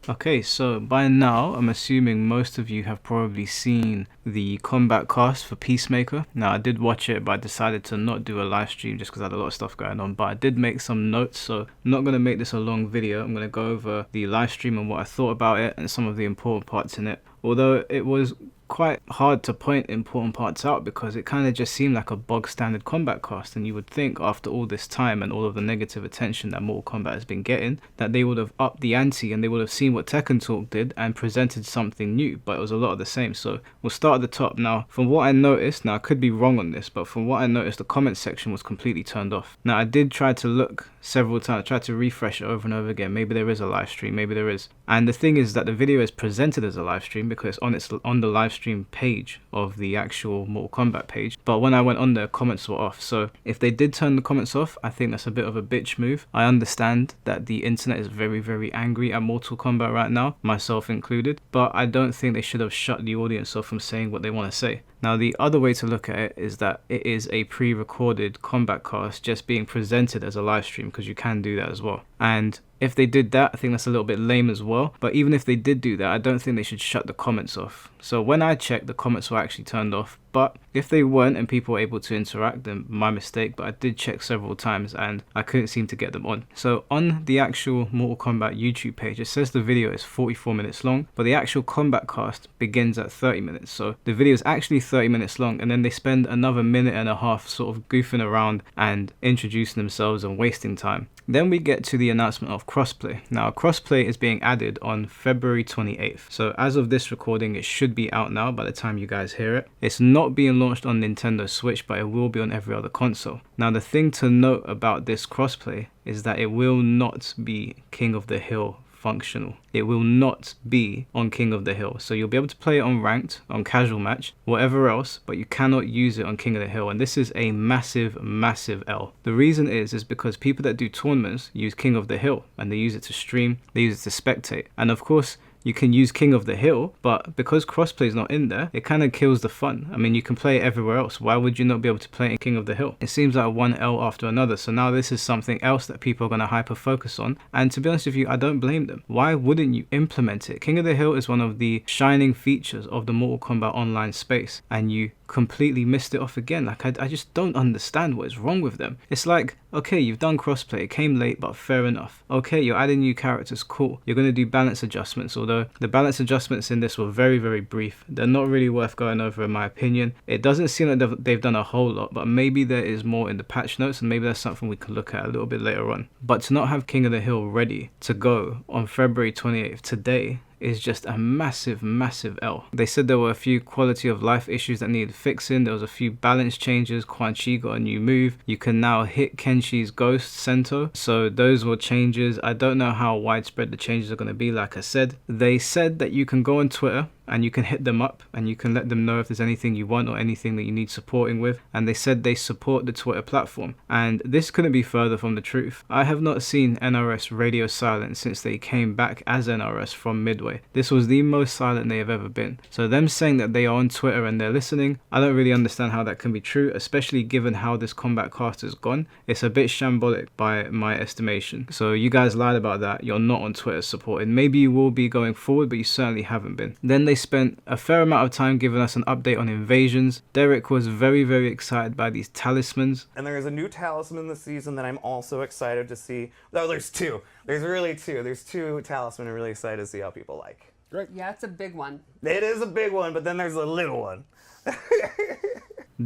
Okay, so by now, I'm assuming most of you have probably seen the Kombat Kast for Peacemaker. Now, I did watch it, but I decided to not do a live stream just because I had a lot of stuff going on. But I did make some notes, so I'm not going to make this a long video. I'm going to go over the live stream and what I thought about it and some of the important parts in it. Although it was quite hard to point important parts out because it kind of just seemed like a bog standard Kombat Kast, and you would think after all this time and all of the negative attention that Mortal Kombat has been getting that they would have upped the ante and they would have seen what Tekken Talk did and presented something new, but it was a lot of the same. So we'll start at the top. Now, from what I noticed, now I could be wrong on this, but from what I noticed, the comment section was completely turned off. Now, I did try to look several times, I tried to refresh it over and over again. Maybe there is a live stream, maybe there is. And the thing is that the video is presented as a live stream because it's on the live stream page of the actual Mortal Kombat page. But when I went on there, comments were off. So if they did turn the comments off, I think that's a bit of a bitch move. I understand that the internet is very, very angry at Mortal Kombat right now, myself included. But I don't think they should have shut the audience off from saying what they want to say. Now, the other way to look at it is that it is a pre-recorded Kombat Cast just being presented as a live stream, because you can do that as well. And if they did that, I think that's a little bit lame as well. But even if they did do that, I don't think they should shut the comments off. So when I checked, the comments were actually turned off. But if they weren't and people were able to interact, then my mistake. But I did check several times and I couldn't seem to get them on. So on the actual Mortal Kombat YouTube page, it says the video is 44 minutes long, but the actual Kombat Cast begins at 30 minutes. So the video is actually 30 minutes long, and then they spend another minute and a half sort of goofing around and introducing themselves and wasting time. Then we get to the announcement of crossplay. Now, crossplay is being added on February 28th. So as of this recording, it should be out now by the time you guys hear it. It's not being launched on Nintendo Switch, but it will be on every other console. Now, the thing to note about this crossplay is that it will not be King of the Hill functional. It will not be on King of the Hill. So you'll be able to play it on ranked, on casual match, whatever else, but you cannot use it on King of the Hill. And this is a massive, massive L. The reason is because people that do tournaments use King of the Hill and they use it to stream, they use it to spectate. And of course, you can use King of the Hill, but because crossplay is not in there, it kind of kills the fun. I mean, you can play it everywhere else. Why would you not be able to play it in King of the Hill? It seems like one L after another. So now this is something else that people are going to hyper focus on. And to be honest with you, I don't blame them. Why wouldn't you implement it? King of the Hill is one of the shining features of the Mortal Kombat online space, and you completely missed it off again. Like, I just don't understand what is wrong with them. It's like, okay, you've done crossplay, it came late, but fair enough. Okay, you're adding new characters, cool. You're going to do balance adjustments, although the balance adjustments in this were very, very brief. They're not really worth going over in my opinion. It doesn't seem like they've done a whole lot, but maybe there is more in the patch notes, and maybe that's something we can look at a little bit later on. But to not have King of the Hill ready to go on February 28th, today, is just a massive, massive L. They said there were a few quality of life issues that needed fixing. There was a few balance changes. Quan Chi got a new move. You can now hit Kenshi's Ghost Cento. So those were changes. I don't know how widespread the changes are going to be. Like I said, they said that you can go on Twitter and you can hit them up and you can let them know if there's anything you want or anything that you need supporting with. And they said they support the Twitter platform. And this couldn't be further from the truth. I have not seen NRS radio silent since they came back as NRS from Midway. This was the most silent they have ever been. So them saying that they are on Twitter and they're listening, I don't really understand how that can be true, especially given how this Kombat Cast has gone. It's a bit shambolic by my estimation. So you guys lied about that. You're not on Twitter supporting. Maybe you will be going forward, but you certainly haven't been. Then they spent a fair amount of time giving us an update on invasions. Derek was very, very excited by these talismans. And there is a new talisman this season that I'm also excited to see. No, there's two. There's really two. There's two talisman I'm really excited to see how people like. Great. Yeah, it's a big one. It is a big one, but then there's a little one.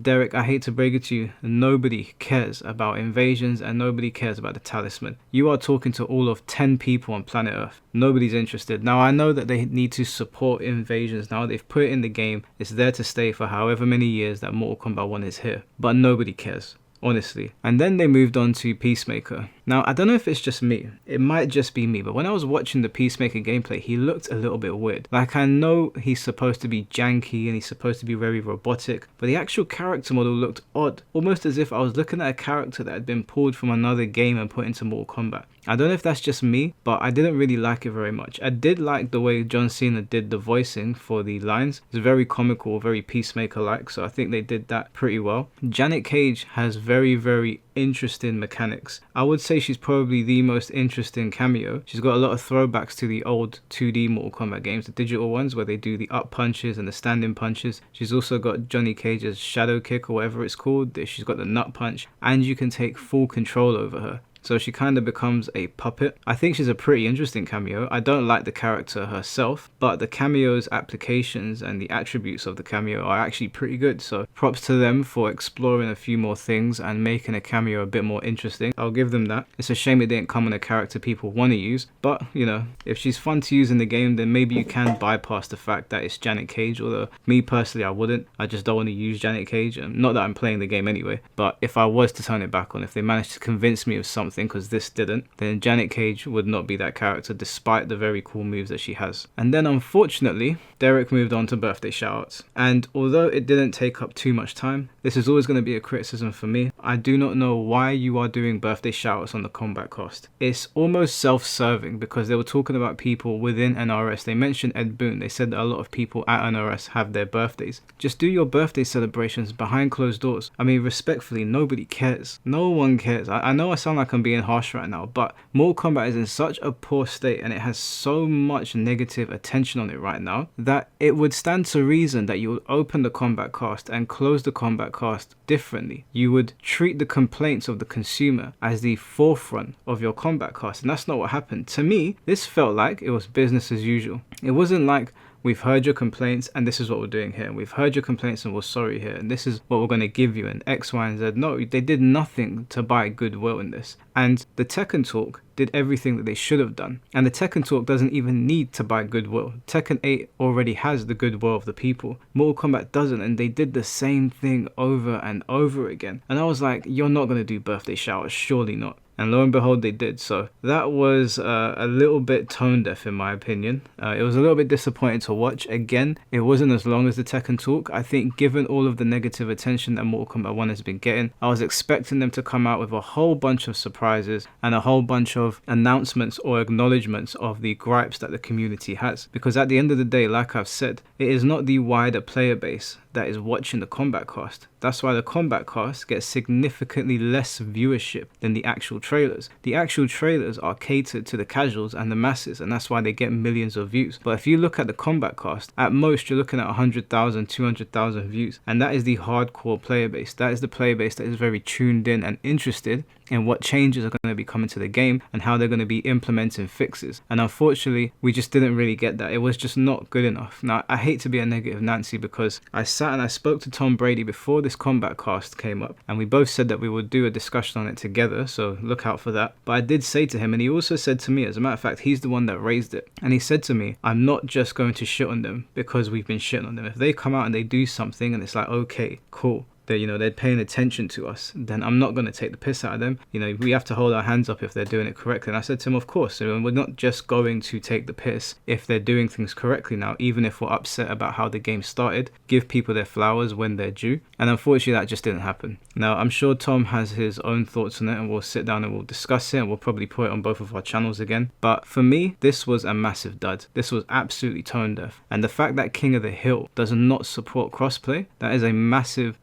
Derek, I hate to break it to you, nobody cares about invasions and nobody cares about the talisman. You are talking to all of 10 people on planet Earth. Nobody's interested. Now, I know that they need to support invasions now. They've put it in the game. It's there to stay for however many years that Mortal Kombat 1 is here. But nobody cares, honestly. And then they moved on to Peacemaker. Now, I don't know if it's just me. It might just be me, but when I was watching the Peacemaker gameplay, he looked a little bit weird. Like, I know he's supposed to be janky and he's supposed to be very robotic, but the actual character model looked odd. Almost as if I was looking at a character that had been pulled from another game and put into Mortal Kombat. I don't know if that's just me, but I didn't really like it very much. I did like the way John Cena did the voicing for the lines. It's very comical, very Peacemaker-like, so I think they did that pretty well. Janet Cage has very, very interesting mechanics. I would say she's probably the most interesting cameo. She's got a lot of throwbacks to the old 2D Mortal Kombat games, the digital ones where they do the up punches and the standing punches. She's also got Johnny Cage's shadow kick or whatever it's called. She's got the nut punch, and you can take full control over her. So she kind of becomes a puppet. I think she's a pretty interesting cameo. I don't like the character herself, but the cameo's applications and the attributes of the cameo are actually pretty good. So props to them for exploring a few more things and making a cameo a bit more interesting. I'll give them that. It's a shame it didn't come on a character people want to use, but you know, if she's fun to use in the game, then maybe you can bypass the fact that it's Janet Cage, although me personally, I wouldn't. I just don't want to use Janet Cage. Not that I'm playing the game anyway, but if I was to turn it back on, if they managed to convince me of something, because this didn't, then Janet Cage would not be that character despite the very cool moves that she has. And then unfortunately, Derek moved on to birthday shoutouts. And although it didn't take up too much time, this is always going to be a criticism for me. I do not know why you are doing birthday shoutouts on the Kombat Kast. It's almost self-serving because they were talking about people within NRS. They mentioned Ed Boon. They said that a lot of people at NRS have their birthdays. Just do your birthday celebrations behind closed doors. I mean, respectfully, nobody cares. No one cares. I know I sound like I'm being harsh right now, but Mortal Kombat is in such a poor state and it has so much negative attention on it right now that it would stand to reason that you would open the Kombat Kast and close the Kombat Kast differently. You would treat the complaints of the consumer as the forefront of your Kombat Kast, and that's not what happened. To me, this felt like it was business as usual. It wasn't like, we've heard your complaints and this is what we're doing here. We've heard your complaints and we're sorry here. And this is what we're going to give you and X, Y, and Z. No, they did nothing to buy goodwill in this. And the Tekken Talk did everything that they should have done. And the Tekken Talk doesn't even need to buy goodwill. Tekken 8 already has the goodwill of the people. Mortal Kombat doesn't, and they did the same thing over and over again. And I was like, you're not going to do birthday showers, surely not. And lo and behold, they did. So that was a little bit tone deaf in my opinion. It was a little bit disappointing to watch. Again, it wasn't as long as the Tekken Talk. I think given all of the negative attention that Mortal Kombat 1 has been getting, I was expecting them to come out with a whole bunch of surprises and a whole bunch of announcements or acknowledgements of the gripes that the community has. Because at the end of the day, like I've said, it is not the wider player base that is watching the Kombat Kast. That's why the Kombat Kast gets significantly less viewership than the actual trailers. The actual trailers are catered to the casuals and the masses, and that's why they get millions of views. But if you look at the Kombat Kast, at most you're looking at 100,000, 200,000 views, and that is the hardcore player base. That is the player base that is very tuned in and interested in what changes are going to be coming to the game and how they're going to be implementing fixes. And unfortunately, we just didn't really get that. It was just not good enough. Now, I hate to be a negative Nancy because I sat and I spoke to Tom Brady before this Kombat Kast came up, and we both said that we would do a discussion on it together, so look out for that. But I did say to him, and he also said to me, as a matter of fact, he's the one that raised it, and he said to me, I'm not just going to shit on them because we've been shitting on them. If they come out and they do something and it's like, okay, cool, they're paying attention to us, then I'm not going to take the piss out of them. We have to hold our hands up if they're doing it correctly. And I said to him, of course, we're not just going to take the piss if they're doing things correctly now, even if we're upset about how the game started. Give people their flowers when they're due. And unfortunately, that just didn't happen. Now, I'm sure Tom has his own thoughts on it, and we'll sit down and we'll discuss it, and we'll probably put it on both of our channels again. But for me, this was a massive dud. This was absolutely tone deaf. And the fact that King of the Hill does not support crossplay, that is a massive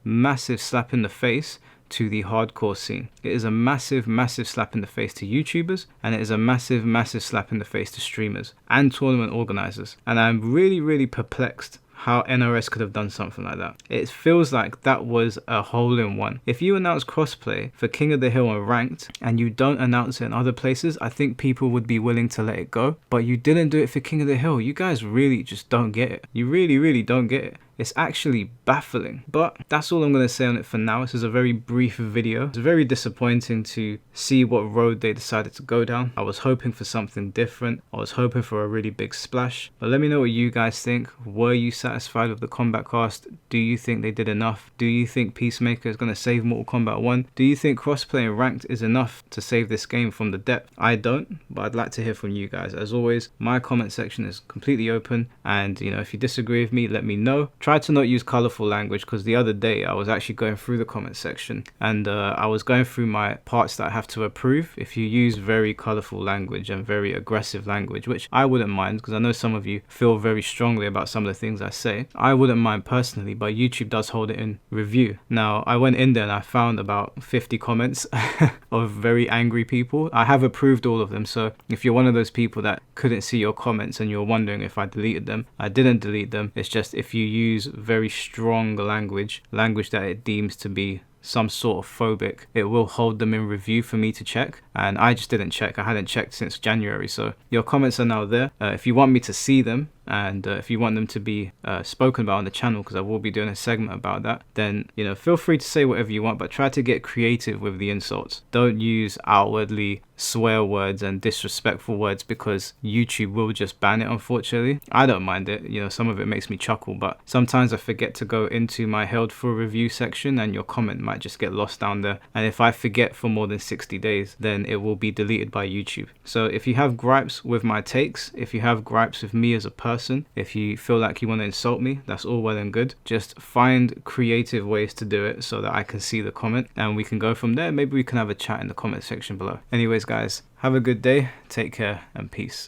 slap in the face to the hardcore scene. It is a massive slap in the face to YouTubers, and it is a massive slap in the face to streamers and tournament organizers. And I'm really perplexed how NRS could have done something like that. It feels like that was a hole-in-one. If you announce crossplay for King of the Hill and Ranked, and you don't announce it in other places, I think people would be willing to let it go. But you didn't do it for King of the Hill. You guys really just don't get it. You really don't get it. It's actually baffling. But that's all I'm going to say on it for now. This is a very brief video. It's very disappointing to see what road they decided to go down. I was hoping for something different. I was hoping for a really big splash. But let me know what you guys think. Were you satisfied with the Kombat Kast? Do you think they did enough? Do you think Peacemaker is going to save Mortal Kombat 1? Do you think crossplay and ranked is enough to save this game from the depth? I don't, but I'd like to hear from you guys. As always, my comment section is completely open, and if you disagree with me, let me know. Try try to not use colorful language, because the other day I was actually going through the comment section, and I was going through my parts that I have to approve. If you use very colorful language and very aggressive language, which I wouldn't mind, because I know some of you feel very strongly about some of the things I say, I wouldn't mind personally, but YouTube does hold it in review. Now, I went in there and I found about 50 comments of very angry people. I have approved all of them, so if you're one of those people that couldn't see your comments and you're wondering if I deleted them, I didn't delete them. It's just if you use very strong language that it deems to be some sort of phobic, it will hold them in review for me to check, and I just didn't check. I hadn't checked since January, so your comments are now there. If you want me to see them, and if you want them to be spoken about on the channel, because I will be doing a segment about that, then feel free to say whatever you want, but try to get creative with the insults. Don't use outwardly swear words and disrespectful words, because YouTube will just ban it, unfortunately. I don't mind it, some of it makes me chuckle, but sometimes I forget to go into my held for review section, and your comment might just get lost down there, and if I forget for more than 60 days, then it will be deleted by YouTube. So if you have gripes with my takes, if you have gripes with me as a person, if you feel like you want to insult me, that's all well and good. Just find creative ways to do it so that I can see the comment, and we can go from there. Maybe we can have a chat in the comment section below. Anyways, guys, have a good day, take care, and peace.